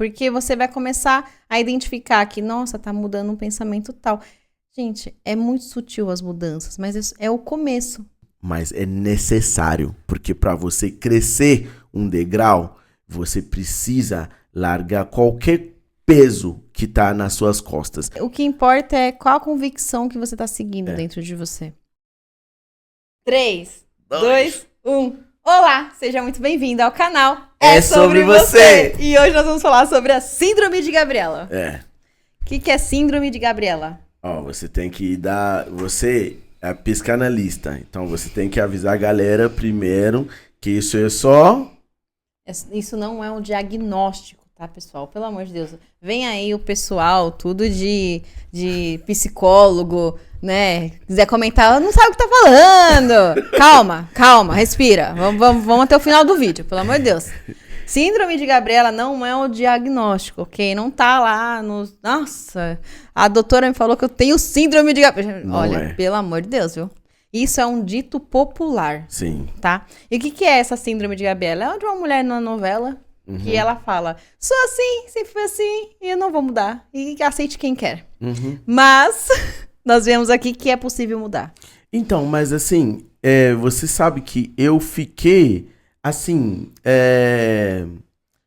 Porque você vai começar a identificar que, nossa, tá mudando um pensamento tal. Gente, é muito sutil as mudanças, mas é o começo. Mas é necessário, porque para você crescer um degrau, você precisa largar qualquer peso que tá nas suas costas. O que importa é qual a convicção que você tá seguindo dentro de você. 3, 2, 1. Olá, seja muito bem-vindo ao canal É sobre você! E hoje nós vamos falar sobre a Síndrome de Gabriela. O que é Síndrome de Gabriela? Você tem que você é psicanalista, então você tem que avisar a galera primeiro que isso é só... Isso não é um diagnóstico, tá, pessoal? Pelo amor de Deus. Vem aí o pessoal, tudo de psicólogo, né? Quiser comentar, não sabe o que tá falando. Calma, respira. Vamos até o final do vídeo, pelo amor de Deus. Síndrome de Gabriela não é um diagnóstico, ok? Não tá lá no... Nossa, a doutora me falou que eu tenho síndrome de Gabriela. Olha, pelo amor de Deus, viu? Isso é um dito popular. Sim. Tá? E o que é essa síndrome de Gabriela? É de uma mulher na novela que ela fala, sou assim, sempre fui assim, e eu não vou mudar. E aceite quem quer. Mas nós vemos aqui que é possível mudar. Então, mas assim, você sabe que eu fiquei, assim,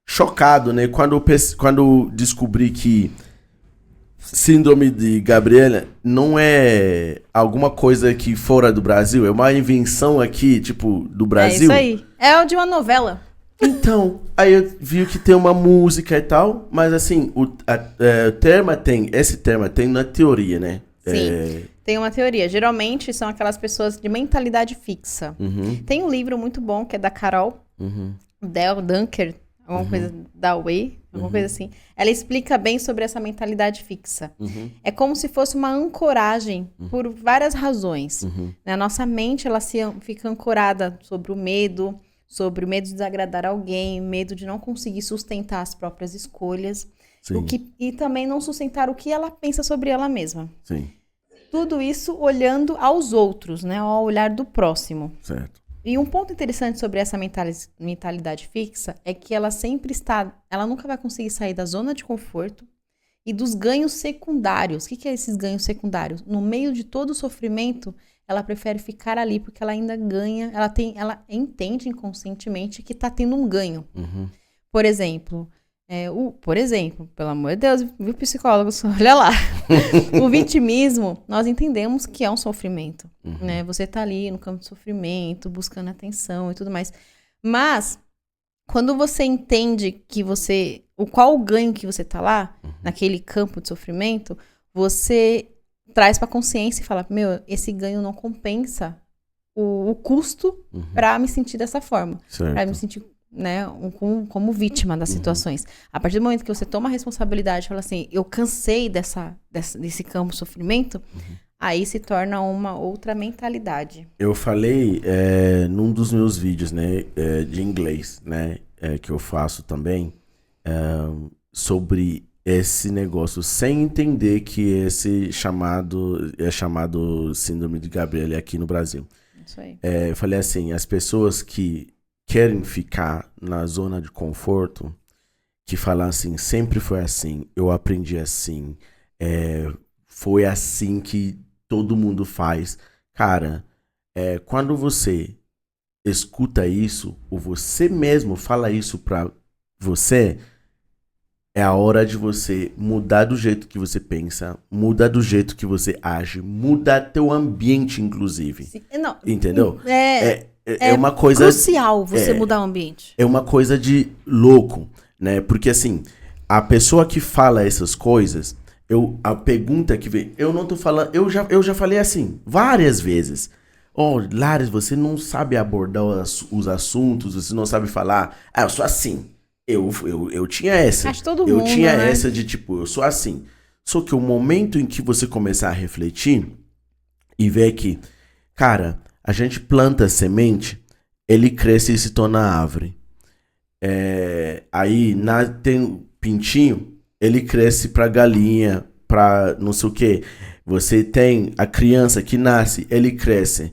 chocado, né? Quando descobri que Síndrome de Gabriela não é alguma coisa aqui fora do Brasil, é uma invenção aqui, tipo, do Brasil. É isso aí. É de uma novela. Então, aí eu vi que tem uma música e tal, mas assim, esse termo tem na teoria, né? Sim, tem uma teoria. Geralmente são aquelas pessoas de mentalidade fixa. Tem um livro muito bom que é da Carol Del Dunker, alguma coisa da Way, alguma coisa assim. Ela explica bem sobre essa mentalidade fixa. É como se fosse uma ancoragem por várias razões. A nossa mente, ela fica ancorada sobre o medo de desagradar alguém, medo de não conseguir sustentar as próprias escolhas. E também não sustentar o que ela pensa sobre ela mesma. Sim. Tudo isso olhando aos outros, né? Ao olhar do próximo. Certo. E um ponto interessante sobre essa mentalidade fixa é que ela nunca vai conseguir sair da zona de conforto e dos ganhos secundários. O que é esses ganhos secundários? No meio de todo o sofrimento, ela prefere ficar ali porque ela ainda ganha, ela entende inconscientemente que está tendo um ganho. Por exemplo, pelo amor de Deus, viu, psicólogos? Olha lá. O vitimismo, nós entendemos que é um sofrimento, né? Você tá ali no campo de sofrimento, buscando atenção e tudo mais. Mas, quando você entende que qual o ganho que você tá lá, naquele campo de sofrimento, você traz pra consciência e fala, esse ganho não compensa o custo pra me sentir dessa forma. Certo. Pra me sentir, né, como vítima das situações. A partir do momento que você toma a responsabilidade e fala assim, eu cansei desse campo de sofrimento, aí se torna uma outra mentalidade. Eu falei num dos meus vídeos, né, de inglês, né, que eu faço também, sobre esse negócio, sem entender que esse é chamado Síndrome de Gabriela aqui no Brasil. Isso aí. Eu falei assim, as pessoas que querem ficar na zona de conforto, que falam assim, sempre foi assim, eu aprendi assim, foi assim que todo mundo faz. Cara, quando você escuta isso, ou você mesmo fala isso pra você, é a hora de você mudar do jeito que você pensa, mudar do jeito que você age, mudar teu ambiente, inclusive. Sim, não, entendeu? É uma coisa crucial você mudar o ambiente. É uma coisa de louco, né? Porque assim, a pessoa que fala essas coisas, a pergunta que vem, eu não tô falando, eu já falei assim várias vezes. Lares, você não sabe abordar os assuntos, você não sabe falar. Eu sou assim. Eu tinha essa. Acho todo mundo, tinha né? essa de tipo, eu sou assim. Só que o momento em que você começar a refletir e ver que, cara, a gente planta semente, ele cresce e se torna árvore. Aí tem um pintinho, ele cresce pra galinha, pra não sei o que. Você tem a criança que nasce, ele cresce.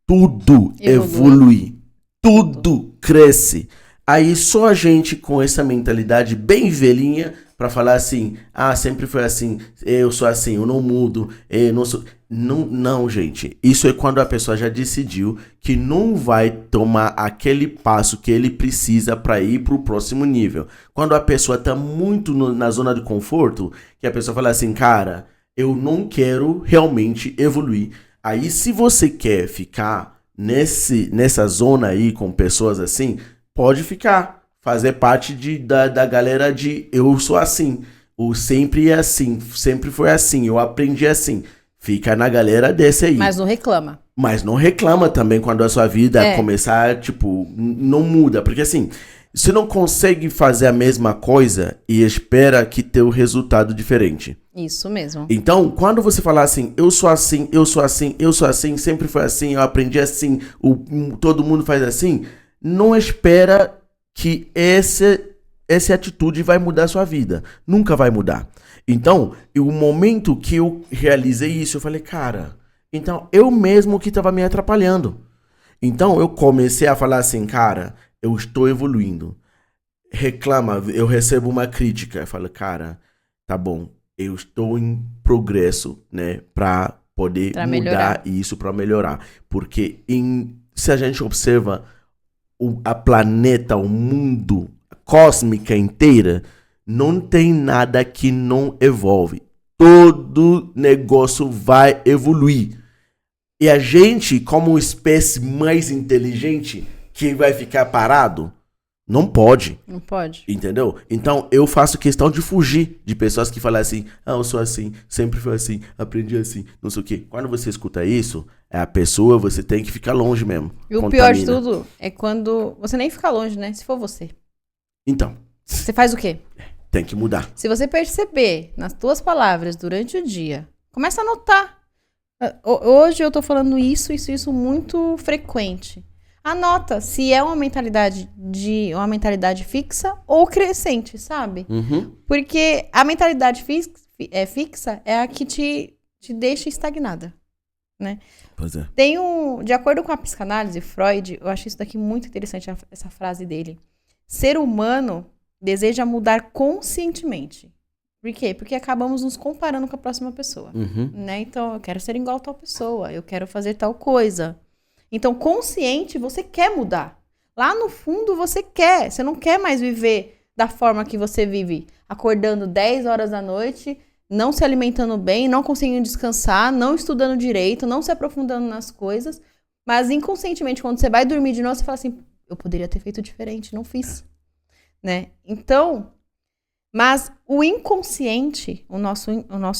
Tudo evolui. Tudo cresce. Aí só a gente com essa mentalidade bem velhinha pra falar assim, sempre foi assim, eu sou assim, eu não mudo, eu não sou... Não, não, gente. Isso é quando a pessoa já decidiu que não vai tomar aquele passo que ele precisa para ir para o próximo nível. Quando a pessoa tá muito na zona de conforto, que a pessoa fala assim, cara, eu não quero realmente evoluir. Aí, se você quer ficar nessa zona aí com pessoas assim, pode ficar. Fazer parte da galera de eu sou assim. O sempre é assim. Sempre foi assim. Eu aprendi assim. Fica na galera desse aí. Mas não reclama. Mas não reclama também quando a sua vida começar, tipo, não muda. Porque assim, você não consegue fazer a mesma coisa e espera que tenha um resultado diferente. Isso mesmo. Então, quando você falar assim, eu sou assim, eu sou assim, eu sou assim, sempre foi assim, eu aprendi assim, todo mundo faz assim, não espera que essa atitude vai mudar a sua vida. Nunca vai mudar. Então, o momento que eu realizei isso, eu falei, cara, então eu mesmo que estava me atrapalhando. Então, eu comecei a falar assim, cara, eu estou evoluindo. Reclama, eu recebo uma crítica. Eu falo, cara, tá bom, eu estou em progresso, né, para poder mudar isso, para melhorar. Porque se a gente observa a planeta, o mundo, a cósmica inteira, não tem nada que não evolve. Todo negócio vai evoluir. E a gente, como espécie mais inteligente, que vai ficar parado, não pode. Não pode. Entendeu? Então, eu faço questão de fugir de pessoas que falam assim, eu sou assim, sempre fui assim, aprendi assim, não sei o quê. Quando você escuta isso, a pessoa, você tem que ficar longe mesmo. E o pior de tudo é quando você nem fica longe, né? Se for você. Então. Você faz o quê? Tem que mudar. Se você perceber nas tuas palavras durante o dia, começa a notar. Hoje eu tô falando isso muito frequente. Anota se é uma mentalidade fixa ou crescente, sabe? Uhum. Porque a mentalidade fixa é a que te deixa estagnada, né? Pois é. De acordo com a psicanálise, Freud, eu acho isso daqui muito interessante, essa frase dele. Ser humano deseja mudar conscientemente. Por quê? Porque acabamos nos comparando com a próxima pessoa. Uhum. Né? Então, eu quero ser igual a tal pessoa, eu quero fazer tal coisa. Então, consciente, você quer mudar. Lá no fundo, você não quer mais viver da forma que você vive, acordando 10 horas da noite, não se alimentando bem, não conseguindo descansar, não estudando direito, não se aprofundando nas coisas, mas inconscientemente, quando você vai dormir de novo, você fala assim, eu poderia ter feito diferente, não fiz. Né? Então, mas o inconsciente, o nosso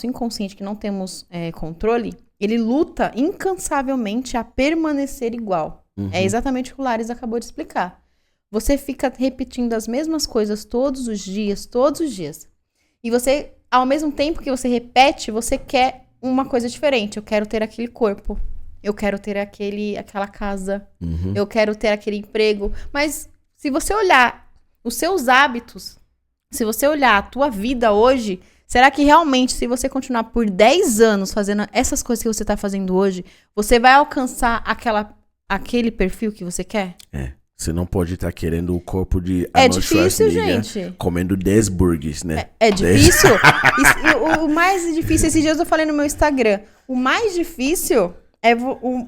inconsciente, que não temos controle, ele luta incansavelmente a permanecer igual. Uhum. É exatamente o que o Lares acabou de explicar. Você fica repetindo as mesmas coisas todos os dias. E você, ao mesmo tempo que você repete, você quer uma coisa diferente. Eu quero ter aquele corpo. Eu quero ter aquela casa. Uhum. Eu quero ter aquele emprego. Mas se você olhar os seus hábitos, se você olhar a tua vida hoje, será que realmente, se você continuar por 10 anos fazendo essas coisas que você está fazendo hoje, você vai alcançar aquele perfil que você quer? Você não pode estar querendo o corpo de Arnold Schwarzenegger, gente, comendo 10 burgers, né? É difícil. O mais difícil, esses dias eu falei no meu Instagram, o mais difícil,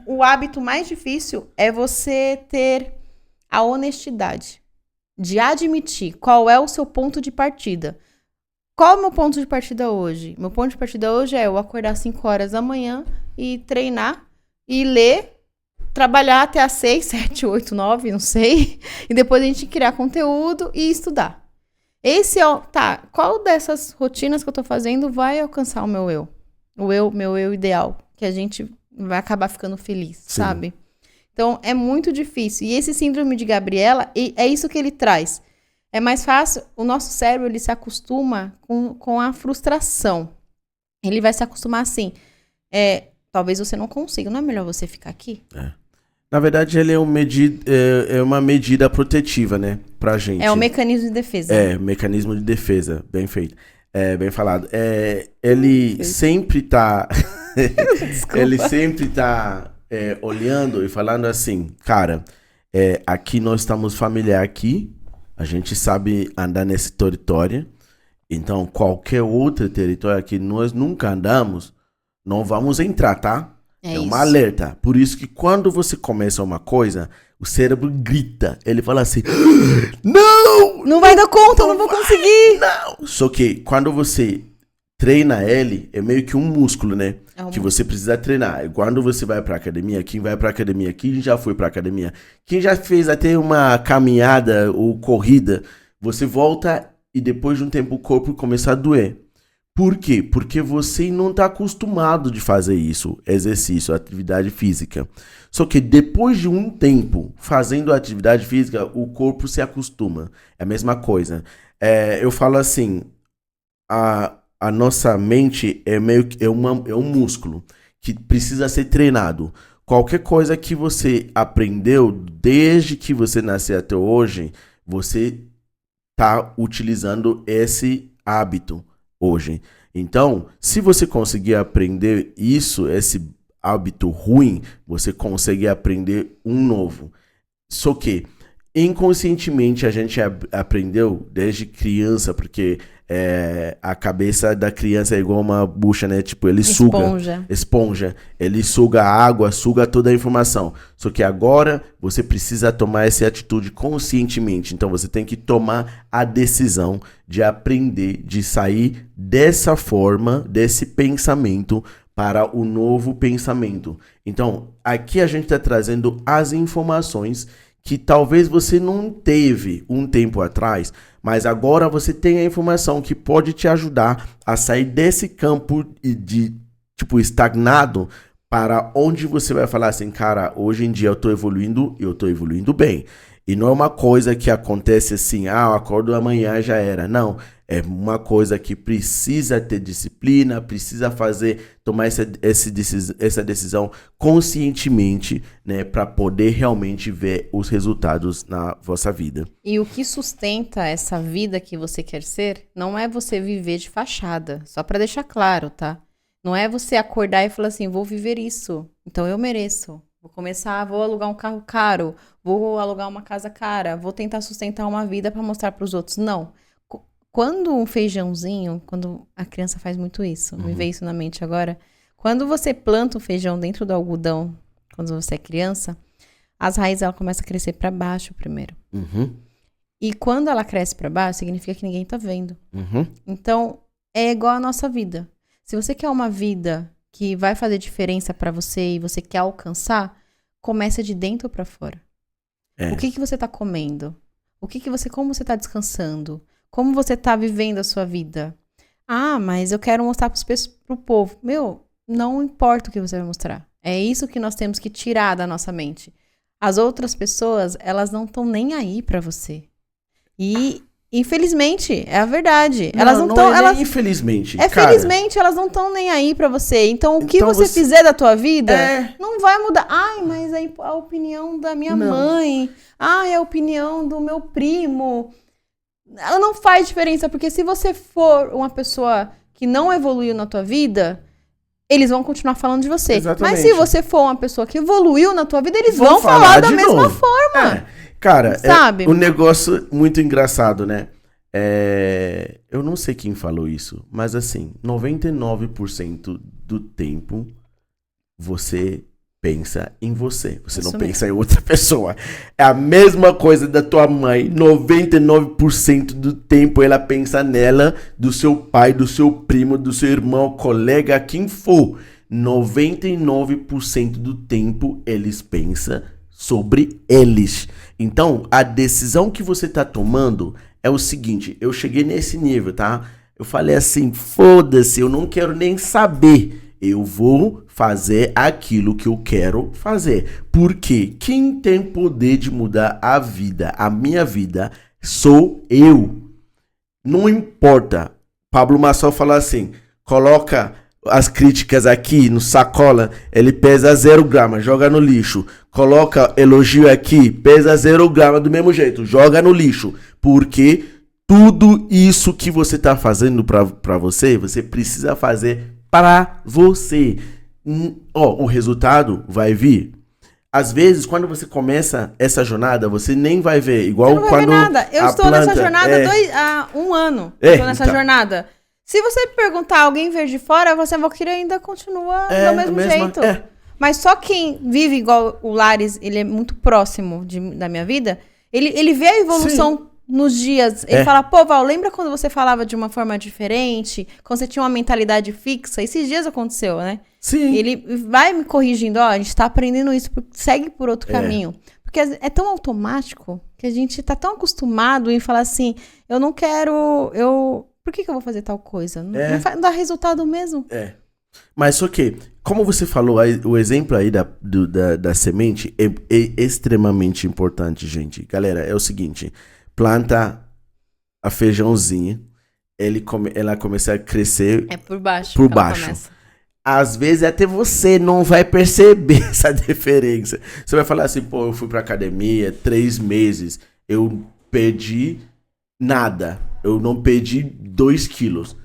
o hábito mais difícil é você ter a honestidade de admitir qual é o seu ponto de partida. Qual é o meu ponto de partida hoje? Meu ponto de partida hoje é eu acordar às 5 horas da manhã e treinar e ler, trabalhar até às 6, 7, 8, 9, não sei. E depois a gente criar conteúdo e estudar. Esse é qual dessas rotinas que eu tô fazendo vai alcançar o meu eu? Meu eu ideal, que a gente vai acabar ficando feliz, Sim. sabe? Então, é muito difícil. E esse síndrome de Gabriela, é isso que ele traz. É mais fácil, o nosso cérebro, ele se acostuma com a frustração. Ele vai se acostumar assim. Talvez você não consiga, não é melhor você ficar aqui? Na verdade, ele é uma medida protetiva, né, pra gente. É um mecanismo de defesa. Mecanismo de defesa, bem feito. Bem falado. Ele sempre tá... ele sempre tá... olhando e falando assim, cara, aqui nós estamos familiar aqui, A gente sabe andar nesse território. Então, qualquer outro território que nós nunca andamos, não vamos entrar, tá? É uma alerta. Por isso que quando você começa uma coisa, o cérebro grita. Ele fala assim, não! Não vai dar conta, não vou conseguir. Não! Só que quando você treina ele, é meio que um músculo, né? Que você precisa treinar. Quando você vai pra academia, quem vai pra academia, quem já foi pra academia, quem já fez até uma caminhada ou corrida, você volta e depois de um tempo o corpo começa a doer. Por quê? Porque você não está acostumado de fazer isso, exercício, atividade física. Só que depois de um tempo fazendo atividade física, o corpo se acostuma. É a mesma coisa. Eu falo assim, a nossa mente é um músculo que precisa ser treinado. Qualquer coisa que você aprendeu desde que você nasceu até hoje, você está utilizando esse hábito hoje. Então, se você conseguir aprender isso, esse hábito ruim, você consegue aprender um novo. Só que, inconscientemente, a gente aprendeu desde criança, porque a cabeça da criança é igual uma bucha, né? Tipo, ele suga. Esponja. Ele suga a água, suga toda a informação. Só que agora, você precisa tomar essa atitude conscientemente. Então, você tem que tomar a decisão de aprender, de sair dessa forma, desse pensamento, para o novo pensamento. Então, aqui a gente está trazendo as informações que talvez você não teve um tempo atrás, mas agora você tem a informação que pode te ajudar a sair desse campo de tipo estagnado para onde você vai falar assim, cara, hoje em dia eu tô evoluindo bem. E não é uma coisa que acontece assim, eu acordo amanhã já era. Não, é uma coisa que precisa ter disciplina, precisa tomar essa decisão conscientemente, né, para poder realmente ver os resultados na vossa vida. E o que sustenta essa vida que você quer ser, não é você viver de fachada, só para deixar claro, tá? Não é você acordar e falar assim, vou viver isso, então eu mereço. Vou alugar um carro caro, vou alugar uma casa cara, vou tentar sustentar uma vida para mostrar para os outros. Não. Quando um feijãozinho, quando a criança faz muito isso, me veio isso na mente agora. Quando você planta o feijão dentro do algodão, quando você é criança, as raízes ela começam a crescer para baixo primeiro. E quando ela cresce para baixo, significa que ninguém tá vendo. Então, é igual a nossa vida. Se você quer uma vida que vai fazer diferença para você e você quer alcançar, começa de dentro para fora. O que você tá comendo? Como você tá descansando? Como você tá vivendo a sua vida? Mas eu quero mostrar pro povo. Não importa o que você vai mostrar. É isso que nós temos que tirar da nossa mente. As outras pessoas, elas não estão nem aí para você. E infelizmente, é a verdade. Elas não estão. Infelizmente. Felizmente, elas não estão nem aí pra você. Então, o que você fizer da tua vida não vai mudar. Mas a opinião da minha mãe. É a opinião do meu primo. Ela não faz diferença, porque se você for uma pessoa que não evoluiu na tua vida, eles vão continuar falando de você. Exatamente. Mas se você for uma pessoa que evoluiu na tua vida, eles vão falar da mesma forma. Cara, sabe? É um negócio muito engraçado, né? Eu não sei quem falou isso, mas assim, 99% do tempo você pensa em você. Você não pensa em outra pessoa. É a mesma coisa da tua mãe. 99% do tempo ela pensa nela, do seu pai, do seu primo, do seu irmão, colega, quem for. 99% do tempo eles pensam sobre eles. Então, a decisão que você tá tomando é o seguinte, eu cheguei nesse nível, tá? Eu falei assim, foda-se, eu não quero nem saber. Eu vou fazer aquilo que eu quero fazer. Porque quem tem poder de mudar a vida, a minha vida, sou eu. Não importa. Pablo Marçal fala assim, coloca as críticas aqui no sacola, ele pesa 0 gramas, joga no lixo. Coloca elogio aqui, pesa 0 gramas do mesmo jeito, joga no lixo. Porque tudo isso que você está fazendo para você, você precisa fazer para você. O resultado vai vir. às vezes, quando você começa essa jornada, você nem vai ver. Igual Você não vai quando ver nada. Eu estou nessa jornada há 1 ano. Estou nessa jornada. Se você perguntar alguém ver de fora, você vai querer ainda continua do mesmo jeito. Mas só quem vive igual o Lares, ele é muito próximo da minha vida, ele vê a evolução nos dias. Ele fala, pô, Val, lembra quando você falava de uma forma diferente? Quando você tinha uma mentalidade fixa? Esses dias aconteceu, né? Sim. Ele vai me corrigindo, ó, a gente tá aprendendo isso, segue por outro caminho. Porque é tão automático que a gente tá tão acostumado em falar assim, eu não quero, por que eu vou fazer tal coisa? Não dá resultado mesmo. Mas só que, como você falou, o exemplo aí da semente é extremamente importante, gente. Galera, é o seguinte, planta a feijãozinha, ela começa a crescer por baixo. Por baixo. Às vezes até você não vai perceber essa diferença. Você vai falar assim, pô, eu fui pra academia 3 meses, eu perdi nada, eu não perdi 2 quilos.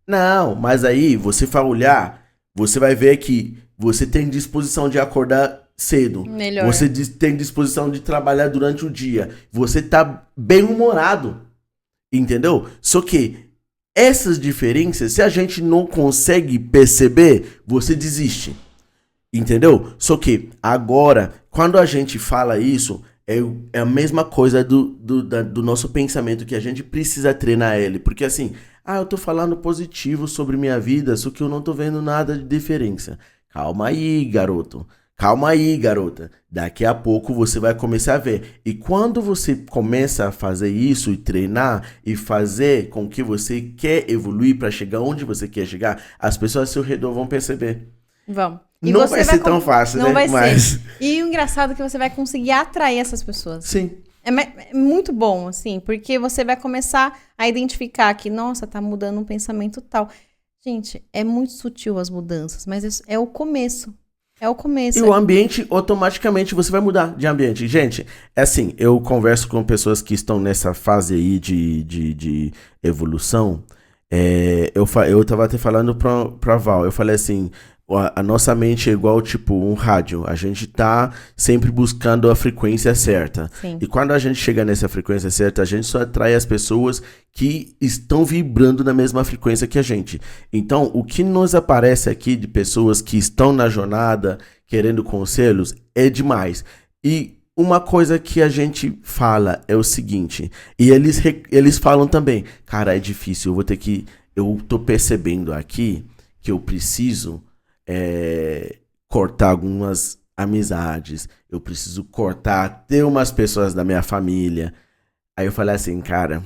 Não, mas aí você vai olhar, você vai ver que você tem disposição de acordar cedo. Melhor. Você tem disposição de trabalhar durante o dia. Você tá bem humorado. Entendeu? Só que essas diferenças, se a gente não consegue perceber, você desiste. Entendeu? Só que agora, quando a gente fala isso, é a mesma coisa do nosso pensamento, que a gente precisa treinar ele. Porque assim, eu tô falando positivo sobre minha vida, só que eu não tô vendo nada de diferença. Calma aí, garoto. Calma aí, garota. Daqui a pouco você vai começar a ver. E quando você começa a fazer isso e treinar e fazer com que você quer evoluir para chegar onde você quer chegar, as pessoas ao seu redor vão perceber. Vão. E não vai ser tão fácil, não né? Vai ser. E o engraçado é que você vai conseguir atrair essas pessoas. Sim. É muito bom, assim, porque você vai começar a identificar que, nossa, tá mudando um pensamento tal. Gente, é muito sutil as mudanças, mas é o começo. É o começo. E o ambiente, automaticamente, você vai mudar de ambiente. Gente, é assim, eu converso com pessoas que estão nessa fase aí de evolução. Eu tava até falando pra Val, eu falei assim, a nossa mente é igual, tipo, um rádio. A gente tá sempre buscando a frequência certa. Sim. E quando a gente chega nessa frequência certa, a gente só atrai as pessoas que estão vibrando na mesma frequência que a gente. Então, o que nos aparece aqui de pessoas que estão na jornada, querendo conselhos, é demais. E uma coisa que a gente fala é o seguinte, e eles falam também, cara, é difícil, eu tô percebendo aqui que eu preciso cortar algumas amizades, eu preciso cortar até umas pessoas da minha família. Aí eu falei assim, cara,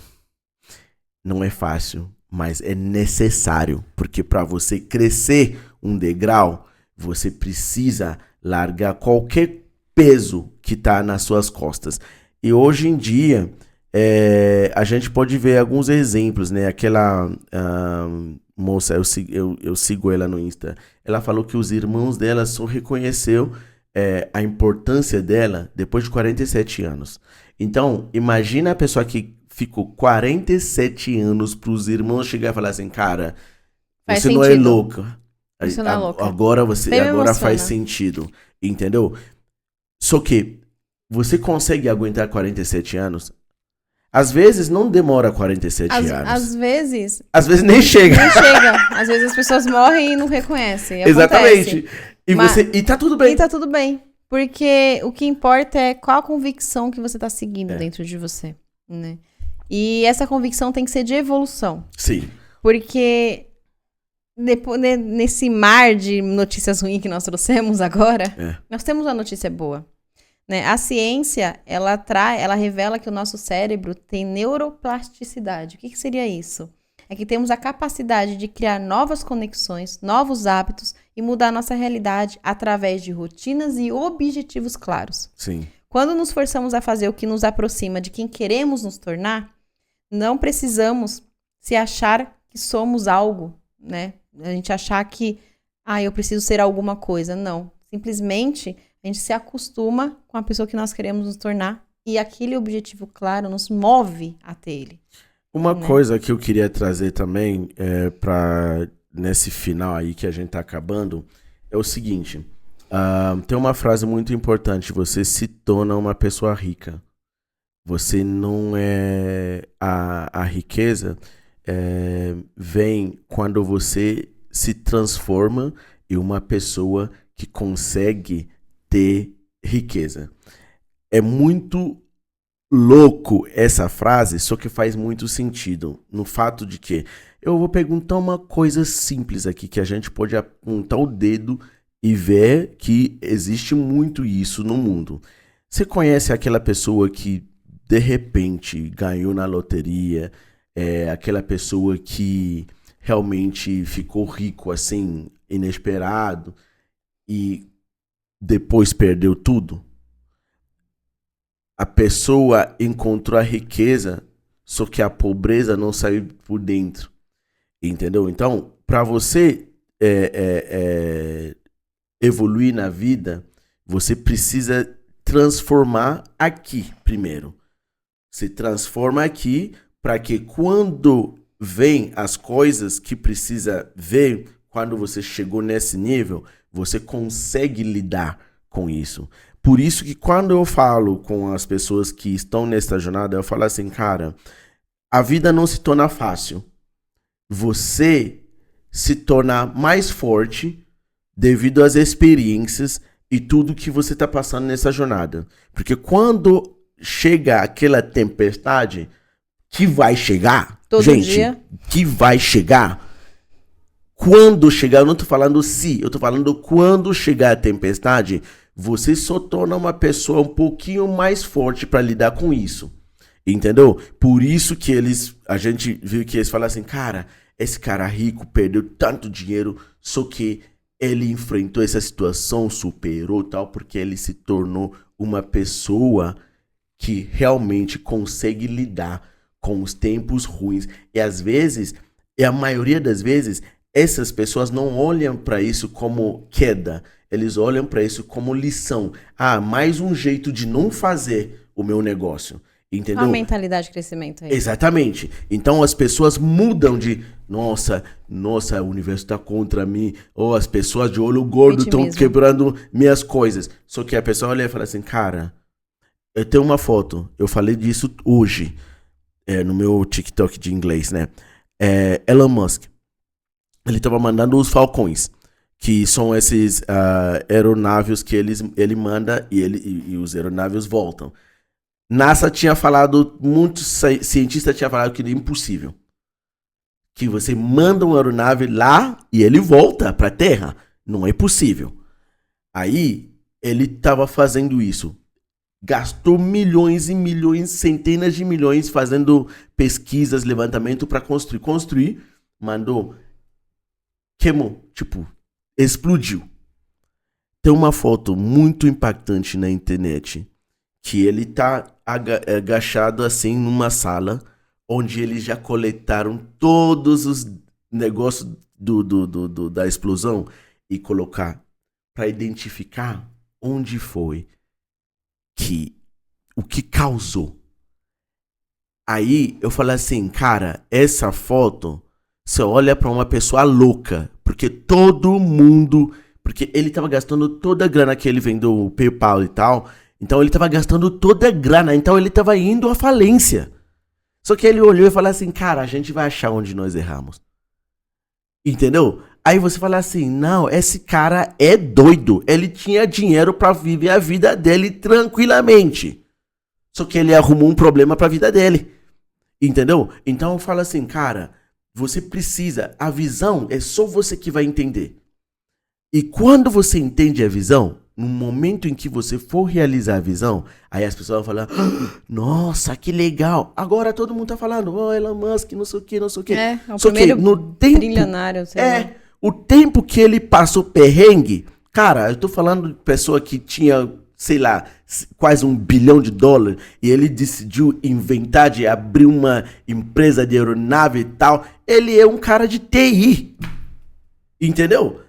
não é fácil, mas é necessário, porque para você crescer um degrau, você precisa largar qualquer peso que tá nas suas costas. E hoje em dia, a gente pode ver alguns exemplos, né? Aquela moça, eu sigo ela no Insta, ela falou que os irmãos dela só reconheceu a importância dela depois de 47 anos. Então, imagina a pessoa que ficou 47 anos para os irmãos chegar e falar assim, cara, você não é louca. Você não é louca. Agora faz sentido, entendeu? Só que você consegue aguentar 47 anos? Às vezes não demora 47 anos. Às vezes nem chega. Nem chega. Às vezes as pessoas morrem e não reconhecem. Exatamente. E tá tudo bem. E tá tudo bem. Porque o que importa é qual a convicção que você tá seguindo dentro de você, né? E essa convicção tem que ser de evolução. Sim. Porque depois, nesse mar de notícias ruins que nós trouxemos agora, nós temos uma notícia boa. Né? A ciência, ela revela que o nosso cérebro tem neuroplasticidade. O que seria isso? É que temos a capacidade de criar novas conexões, novos hábitos e mudar a nossa realidade através de rotinas e objetivos claros. Sim. Quando nos forçamos a fazer o que nos aproxima de quem queremos nos tornar, não precisamos se achar que somos algo, né? A gente achar que, eu preciso ser alguma coisa. Não. Simplesmente a gente se acostuma com a pessoa que nós queremos nos tornar e aquele objetivo claro nos move até ele. Uma coisa que eu queria trazer também para nesse final aí que a gente tá acabando é o seguinte. Tem uma frase muito importante: você se torna uma pessoa rica. Você não é. A riqueza vem quando você se transforma em uma pessoa que consegue ter riqueza. É muito louco essa frase, só que faz muito sentido. No fato de que eu vou perguntar uma coisa simples aqui, que a gente pode apontar o dedo e ver que existe muito isso no mundo. Você conhece aquela pessoa que de repente ganhou na loteria? Aquela pessoa que realmente ficou rico assim, inesperado, e depois perdeu tudo? A pessoa encontrou a riqueza, só que a pobreza não saiu por dentro. Entendeu? Então, para você evoluir na vida, você precisa transformar aqui primeiro. Se transforma aqui para que quando vem as coisas que precisa ver, quando você chegou nesse nível, você consegue lidar com isso. Por isso que quando eu falo com as pessoas que estão nessa jornada, eu falo assim, cara, a vida não se torna fácil. Você se torna mais forte devido às experiências e tudo que você está passando nessa jornada. Porque quando chega aquela tempestade, que vai chegar, todo gente, dia, que vai chegar, quando chegar, eu não tô falando se, eu tô falando quando chegar a tempestade, você só torna uma pessoa um pouquinho mais forte para lidar com isso. Entendeu? Por isso que a gente viu que eles falam assim, cara, esse cara rico perdeu tanto dinheiro, só que ele enfrentou essa situação, superou tal, porque ele se tornou uma pessoa que realmente consegue lidar com os tempos ruins. E às vezes, e a maioria das vezes, essas pessoas não olham para isso como queda, eles olham para isso como lição. Mais um jeito de não fazer o meu negócio. Entendeu? A mentalidade de crescimento aí. Exatamente. Então as pessoas mudam de nossa, o universo tá contra mim, ou as pessoas de olho gordo estão quebrando minhas coisas. Só que a pessoa olha e fala assim, cara, eu tenho uma foto, eu falei disso hoje, no meu TikTok de inglês, né? Elon Musk, ele tava mandando os falcões, que são esses aeronavios que ele manda e os aeronavios voltam. NASA tinha falado, muitos cientistas tinham falado que é impossível. Que você manda uma aeronave lá e ele volta para a Terra. Não é possível. Aí, ele estava fazendo isso. Gastou milhões e milhões, centenas de milhões fazendo pesquisas, levantamento para construir. Construir, mandou, queimou, explodiu. Tem uma foto muito impactante na internet que ele tá agachado assim numa sala onde eles já coletaram todos os negócios da explosão e colocar para identificar onde foi o que causou. Aí eu falei assim, cara, essa foto você olha para uma pessoa louca, porque todo mundo, porque ele tava gastando toda a grana que ele vem do PayPal e tal. Então ele estava gastando toda a grana, então ele estava indo à falência. Só que ele olhou e falou assim, cara, a gente vai achar onde nós erramos. Entendeu? Aí você fala assim, não, esse cara é doido. Ele tinha dinheiro para viver a vida dele tranquilamente. Só que ele arrumou um problema para a vida dele. Entendeu? Então eu falo assim, cara, você precisa, a visão é só você que vai entender. E quando você entende a visão, no momento em que você for realizar a visão, aí as pessoas vão falar, nossa, que legal. Agora todo mundo tá falando, Elon Musk, não sei o que, não sei o que. O Só primeiro que no tempo, trilionário, sei lá. O tempo que ele passou perrengue, cara, eu tô falando de pessoa que tinha, sei lá, quase $1 bilhão, e ele decidiu inventar de abrir uma empresa de aeronave e tal. Ele é um cara de TI, entendeu?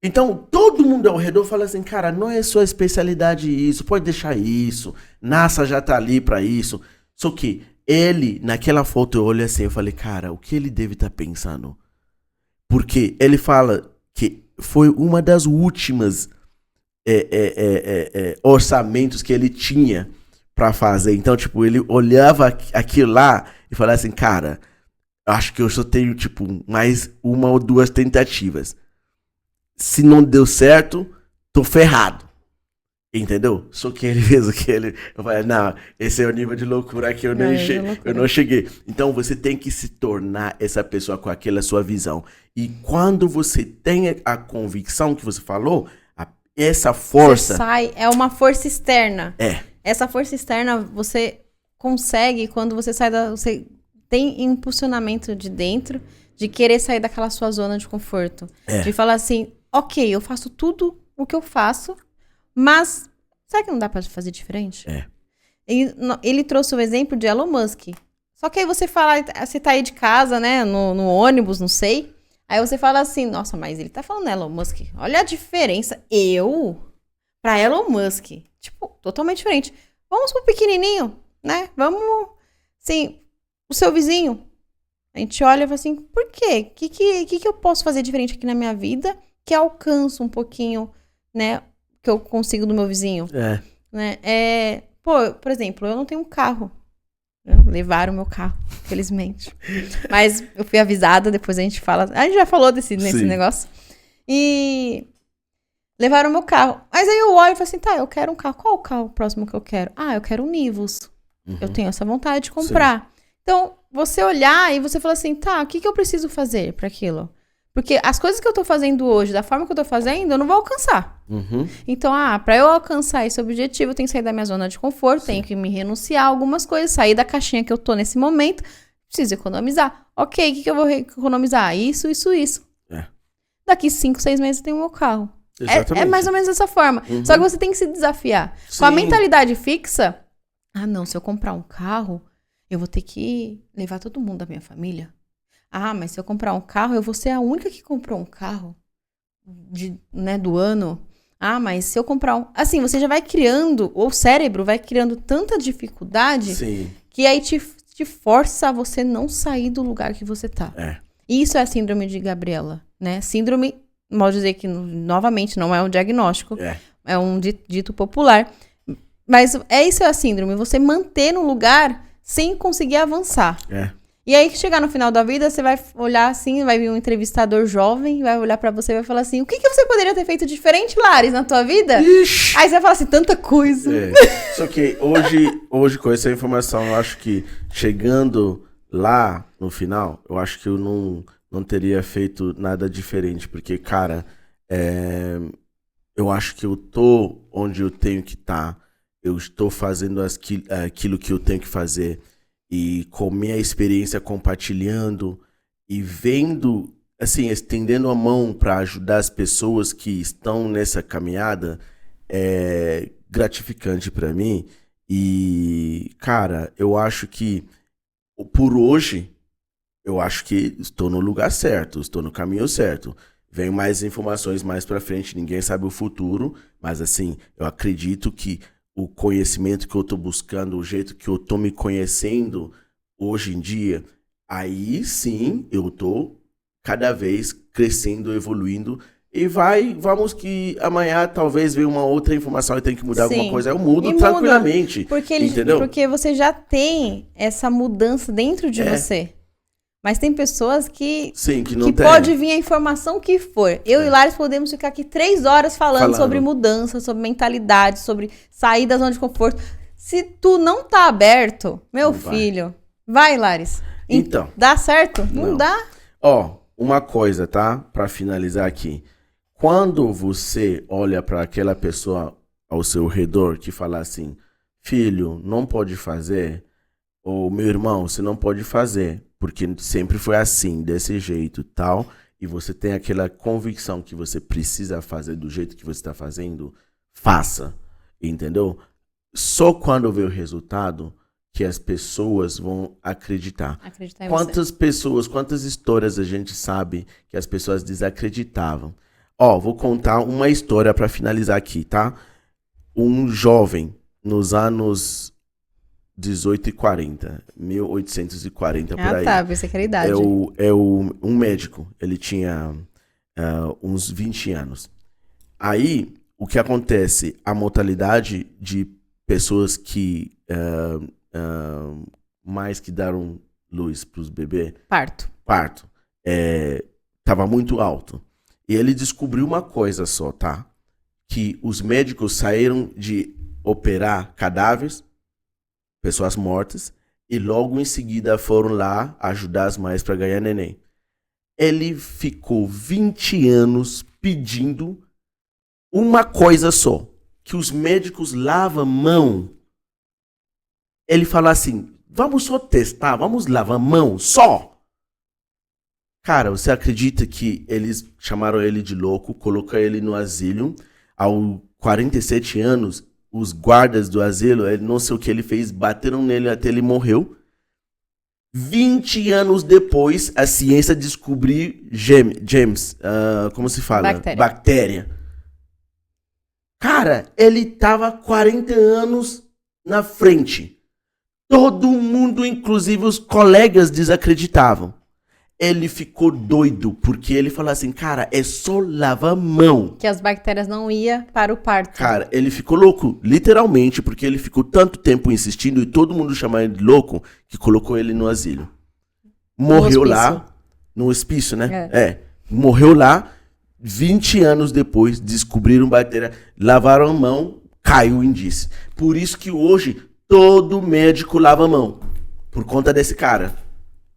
Então, todo mundo ao redor fala assim, cara, não é sua especialidade isso, pode deixar isso, NASA já tá ali pra isso. Só que ele, naquela foto, eu olhei assim, eu falei, cara, o que ele deve estar pensando? Porque ele fala que foi uma das últimas orçamentos que ele tinha pra fazer. Então, tipo, ele olhava aquilo lá e falava assim, cara, acho que eu só tenho, tipo, mais uma ou duas tentativas. Se não deu certo, tô ferrado. Entendeu? Só que ele fez eu falei, não, esse é o nível de loucura que eu não cheguei. Então você tem que se tornar essa pessoa com aquela sua visão. E quando você tem a convicção que você falou, essa força... Você sai, é uma força externa. É. Essa força externa você consegue quando você sai você tem impulsionamento de dentro de querer sair daquela sua zona de conforto. De falar assim, ok, eu faço tudo o que eu faço, mas será que não dá pra fazer diferente? Ele trouxe o exemplo de Elon Musk. Só que aí você fala, você tá aí de casa, né, no ônibus, não sei. Aí você fala assim, nossa, mas ele tá falando Elon Musk. Olha a diferença. Pra Elon Musk. Tipo, totalmente diferente. Vamos pro pequenininho, né? Vamos, assim, o seu vizinho. A gente olha e fala assim, por quê? O que eu posso fazer diferente aqui na minha vida que alcança um pouquinho, né, que eu consigo do meu vizinho? Né? Por exemplo, eu não tenho um carro. Levaram o meu carro, infelizmente. Mas eu fui avisada, depois a gente fala. A gente já falou nesse negócio. E levaram o meu carro. Mas aí eu olho e falo assim, tá, eu quero um carro. Qual o carro próximo que eu quero? Ah, eu quero um Nivus. Eu tenho essa vontade de comprar. Então, você olhar e você fala assim, tá, o que eu preciso fazer para aquilo? Porque as coisas que eu tô fazendo hoje, da forma que eu tô fazendo, eu não vou alcançar. Então, para eu alcançar esse objetivo, eu tenho que sair da minha zona de conforto, tenho que me renunciar a algumas coisas, sair da caixinha que eu tô nesse momento, preciso economizar. Ok, o que eu vou economizar? Isso. Daqui 5, 6 meses eu tenho o meu carro. É mais ou menos dessa forma. Só que você tem que se desafiar. Com a mentalidade fixa, não, se eu comprar um carro, eu vou ter que levar todo mundo da minha família. Mas se eu comprar um carro, eu vou ser a única que comprou um carro do ano. Mas se eu comprar um... Assim, você já vai criando, o cérebro vai criando tanta dificuldade que aí te força a você não sair do lugar que você tá. Isso é a síndrome de Gabriela, né? Síndrome, mal dizer que, novamente, não é um diagnóstico, é um dito popular. Mas isso é a síndrome, você manter no lugar sem conseguir avançar. E aí, que chegar no final da vida, você vai olhar assim, vai vir um entrevistador jovem, vai olhar pra você e vai falar assim, o que você poderia ter feito diferente, Laris, na tua vida? Ixi. Aí você vai falar assim, tanta coisa. Só que hoje, com essa informação, eu acho que chegando lá no final, eu acho que eu não teria feito nada diferente. Porque, cara, eu acho que eu tô onde eu tenho que estar. Eu estou fazendo aquilo que eu tenho que fazer. E com minha experiência compartilhando e vendo, assim, estendendo a mão para ajudar as pessoas que estão nessa caminhada, é gratificante para mim. E, cara, eu acho que por hoje, eu acho que estou no lugar certo, estou no caminho certo. Vem mais informações mais para frente, ninguém sabe o futuro, mas assim, eu acredito que o conhecimento que eu tô buscando, o jeito que eu tô me conhecendo hoje em dia, aí sim eu tô cada vez crescendo, evoluindo. E vamos que amanhã talvez venha uma outra informação e tem que mudar alguma coisa. Eu mudo tranquilamente. Entendeu? Porque você já tem essa mudança dentro de você. Mas tem pessoas que pode vir a informação que for. Eu e Laris podemos ficar aqui 3 horas falando sobre mudança, sobre mentalidade, sobre sair da zona de conforto. Se tu não tá aberto, meu filho, vai, Laris. Então. Dá certo? Não dá. Uma coisa, tá? Pra finalizar aqui. Quando você olha para aquela pessoa ao seu redor que fala assim, filho, não pode fazer, ou meu irmão, você não pode fazer, porque sempre foi assim, desse jeito, tal, e você tem aquela convicção que você precisa fazer do jeito que você está fazendo, faça, entendeu? Só quando vê o resultado que as pessoas vão acreditar. Em quantas pessoas, quantas histórias a gente sabe que as pessoas desacreditavam. Vou contar uma história para finalizar aqui, tá? Um jovem nos anos 1840, 1840 por aí. Pensei que era a idade. Um médico, ele tinha uns 20 anos. Aí, o que acontece? A mortalidade de pessoas que mais que deram luz para os bebês, parto, tava muito alto. E ele descobriu uma coisa só, tá? Que os médicos saíram de operar cadáveres, pessoas mortas, e logo em seguida foram lá ajudar as mães para ganhar neném. Ele ficou 20 anos pedindo uma coisa só, que os médicos lavam a mão. Ele falou assim, vamos só testar, vamos lavar a mão, só. Cara, você acredita que eles chamaram ele de louco, colocaram ele no asilo, aos 47 anos, os guardas do asilo, ele, não sei o que ele fez, bateram nele até ele morreu. 20 anos depois, a ciência descobriu como se fala? Bactéria. Cara, ele tava 40 anos na frente. Todo mundo, inclusive os colegas, desacreditavam. Ele ficou doido, porque ele falou assim, cara, é só lavar a mão. Que as bactérias não iam para o parto. Cara, ele ficou louco, literalmente, porque ele ficou tanto tempo insistindo e todo mundo chamava ele de louco, que colocou ele no asilo. Morreu lá, no hospício, né? Morreu lá, 20 anos depois, descobriram bactéria, lavaram a mão, caiu o indício. Por isso que hoje, todo médico lava a mão, por conta desse cara.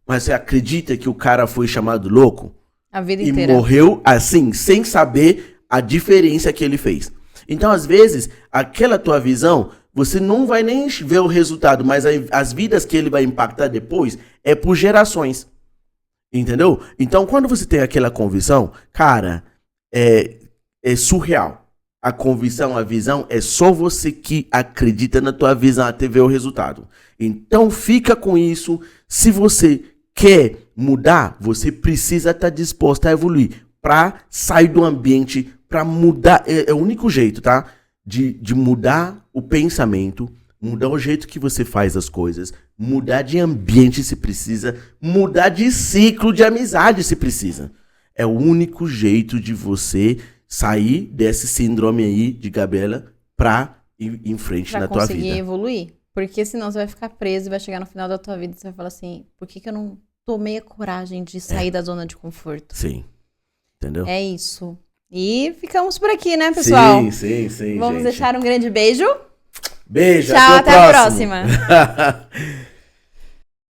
Mas você acredita que o cara foi chamado louco? A vida inteira. E morreu assim, sem saber a diferença que ele fez. Então, às vezes, aquela tua visão, você não vai nem ver o resultado, mas as vidas que ele vai impactar depois é por gerações. Entendeu? Então, quando você tem aquela convicção, cara, é surreal. A convicção, a visão, é só você que acredita na tua visão até ver o resultado. Então, fica com isso. Se você quer mudar, você precisa estar disposto a evoluir para sair do ambiente, para mudar. É o único jeito, tá? De mudar o pensamento, mudar o jeito que você faz as coisas, mudar de ambiente se precisa, mudar de ciclo de amizade se precisa. É o único jeito de você sair desse síndrome aí de Gabriela para ir em frente na tua vida. Pra conseguir evoluir. Porque senão você vai ficar preso e vai chegar no final da tua vida e você vai falar assim, por que eu não tomei a coragem de sair da zona de conforto? Sim. Entendeu? É isso. E ficamos por aqui, né, pessoal? Sim, Vamos gente. deixar um grande beijo. Beijo, tchau, até a próxima.